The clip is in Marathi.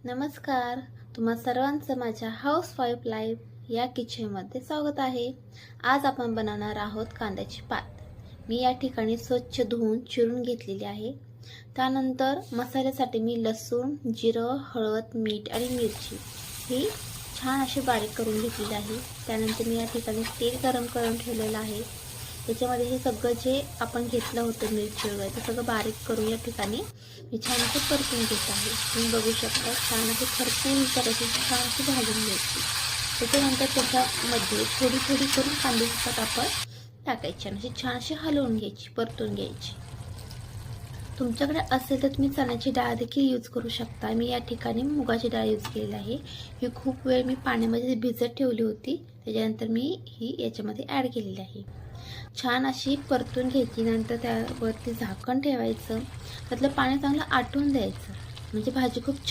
नमस्कार. तुम्हा सर्वांचं माझ्या हाऊसवाईफ लाईफ या किचनमध्ये स्वागत आहे. आज आपण बनवणार आहोत कांद्याची पात. मी या ठिकाणी स्वच्छ धुवून चिरून घेतलेली आहे. त्यानंतर मसाल्यासाठी मी लसूण, जिरं, हळद, मीठ आणि मिरची ही छान अशी बारीक करून घेतलेली आहे. त्यानंतर मी या ठिकाणी तेल गरम करून ठेवलेलं आहे. त्याच्यामध्ये हे सगळं जे आपण घेतलं होतं मिरची वगैरे ते सगळं बारीक करून या ठिकाणी मी छान असे परतून घेत आहे. तुम्ही बघू शकता छान असे खरपून अशी छान अशी भाजून घ्यायची. त्याच्यानंतर त्याच्यामध्ये थोडी थोडी करून कांद्याची पात आपण टाकायची आणि अशी छान अशी हलवून घ्यायची, परतून घ्यायची. तुमच्याकडे असेल तर तुम्ही चण्याची डाळ देखील यूज करू शकता. मी या ठिकाणी मुगाची डाळ यूज केलेली आहे. ही खूप वेळ मी पाण्यामध्ये भिजत ठेवली होती. त्याच्यानंतर मी ही याच्यामध्ये ॲड केलेली आहे. छान अशी परतून घ्यायची. नंतर त्यावरती झाकण ठेवायचं. त्यातलं पाणी चांगलं आटून द्यायचं म्हणजे भाजी खूप